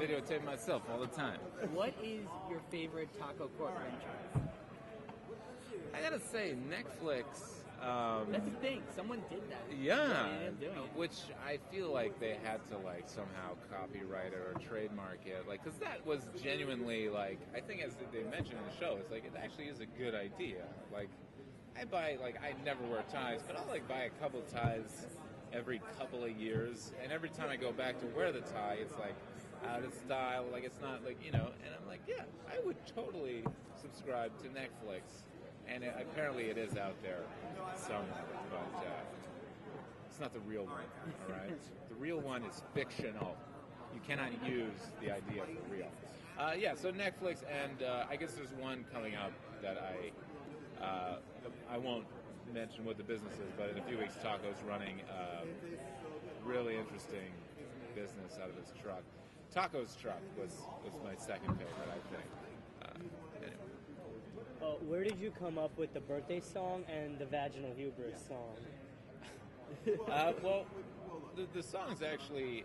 videotape myself all the time. What is your favorite Taco Court franchise? I gotta say, Netflix. That's the thing. Someone did that. Yeah, doing it. which I feel like they had to like somehow copyright it or trademark it, like because that was genuinely like I think as they mentioned in the show, it's like it actually is a good idea. Like I never wear ties, but I'll like buy a couple of ties every couple of years, and every time I go back to wear the tie, it's like out of style, like it's not like and I'm like, yeah, I would totally subscribe to Netflix. And apparently it is out there somewhere, but it's not the real one, all right? The real one is fictional. You cannot use the idea for real. So Netflix, and I guess there's one coming up that I won't mention what the business is, but in a few weeks, Taco's running a really interesting business out of his truck. Taco's truck was my second favorite, I think. Anyway. Where did you come up with the birthday song and the vaginal hubris song? Well, the songs actually,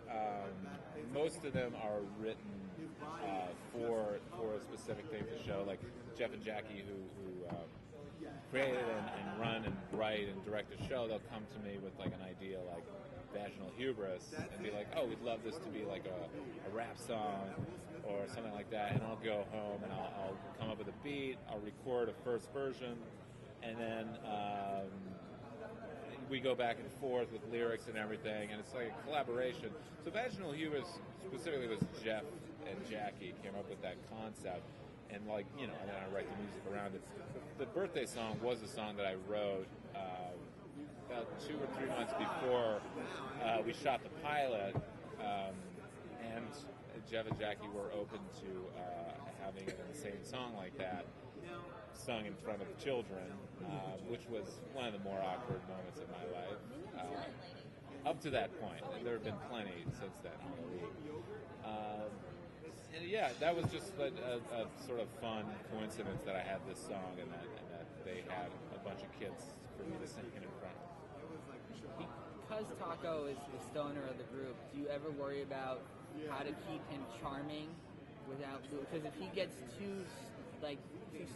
most of them are written for a specific thing to show. Like Jeff and Jackie, who created and run and write and direct the show, they'll come to me with like an idea like vaginal hubris and be like, oh, we'd love this to be like a rap song or something like that, and I'll go home and I'll come up with a beat, I'll record a first version, and then we go back and forth with lyrics and everything, and it's like a collaboration. So vaginal hubris specifically was Jeff and Jackie came up with that concept, and and then I write the music around it. The birthday song was a song that I wrote about 2 or 3 months before we shot the pilot, and Jeff and Jackie were open to having an insane song like that sung in front of children, which was one of the more awkward moments of my life. Up to that point, and there have been plenty since then on the league. And yeah, that was just a sort of fun coincidence that I had this song and that they had a bunch of kids for me to sing it in front of. Because Taco is the stoner of the group, do you ever worry about how to keep him charming without? Because if he gets too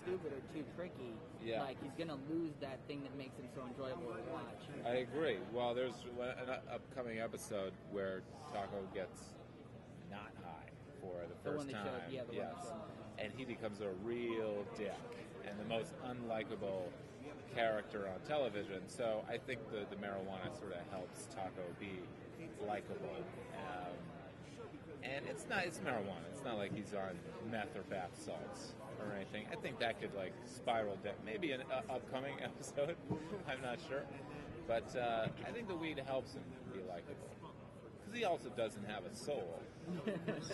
stupid or too pricky, he's gonna lose that thing that makes him so enjoyable to watch. I agree. Well, there's an upcoming episode where Taco gets not high for the first time. Yes, and he becomes a real dick and the most unlikable character on television. So I think the marijuana sort of helps Taco be likable. And it's marijuana. It's not like he's on meth or bath salts or anything. I think that could spiral down. Maybe an upcoming episode. I'm not sure. But I think the weed helps him be likable. Because he also doesn't have a soul.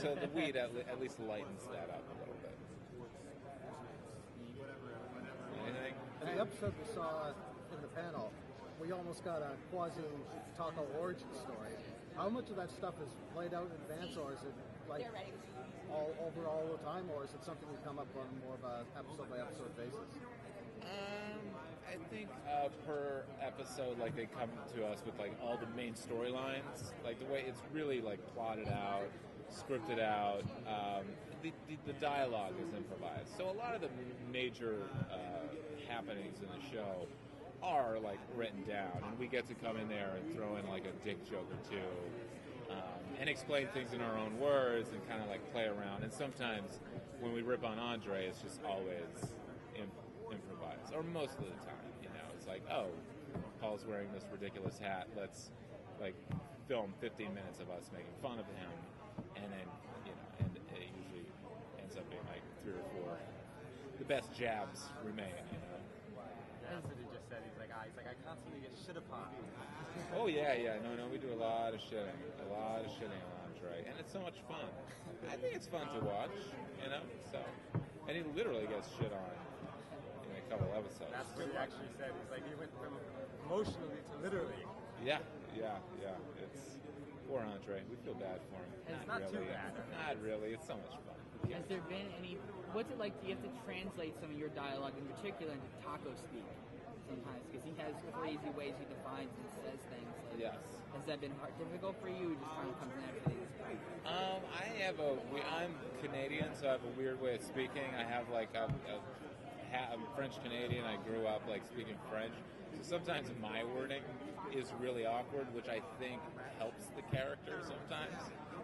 So the weed at least lightens that up a little bit. Anything? In the episode we saw in the panel, we almost got a quasi-Taco origin story. How much of that stuff is played out in advance, or is it all the time, or is it something we come up on more of a episode-by-episode basis? I think per episode, they come to us with all the main storylines, the way it's really plotted out, scripted out. The dialogue is improvised, so a lot of the major happenings in the show are written down, and we get to come in there and throw in a dick joke or two, and explain things in our own words and kind of play around. And sometimes when we rip on Andre, it's just always improvised, or most of the time. It's oh, Paul's wearing this ridiculous hat. Let's film 15 minutes of us making fun of him, and then and it usually ends up being 3 or 4. The best jabs remain. That's what he just said. He's like, I constantly get shit upon. Oh, yeah. No, we do a lot of shitting on Andre, and it's so much fun. I think it's fun to watch, so, and he literally gets shit on in a couple episodes. That's what he actually said. He's he went from emotionally to literally. Yeah. It's poor Andre. We feel bad for him. And it's not really. Too bad. Not really. It's so much fun. Has there been any? What's it like? Do you have to translate some of your dialogue, in particular, into Taco speak sometimes? Because he has crazy ways he defines and says things. Like, Yes. Has that been difficult for you? Or just kind of comes naturally? I'm Canadian, so I have a weird way of speaking. I have like I'm French Canadian. I grew up like speaking French, so sometimes my wording is really awkward, which I think helps the character sometimes.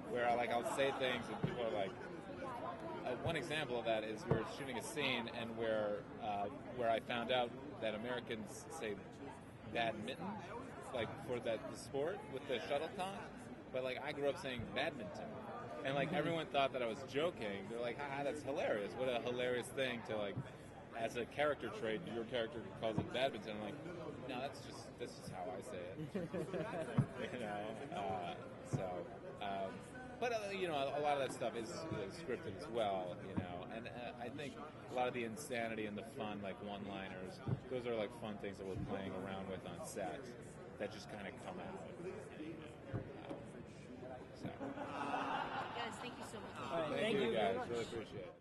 Where I'll say things and people are like. One example of that is we're shooting a scene and where I found out that Americans say badminton, like for the sport with the shuttlecock, but like I grew up saying badminton, and like everyone thought that I was joking. They're like, "Haha, that's hilarious! What a hilarious thing to like." As a character trait, your character calls it badminton. I'm like, no, that's just how I say it. You know, but a lot of that stuff is scripted as well. You know, and I think a lot of the insanity and the fun, like one-liners, those are like fun things that we're playing around with on set that just kind of come out. So. Guys, thank you so much. All right, Thank you very guys. much. Really appreciate it.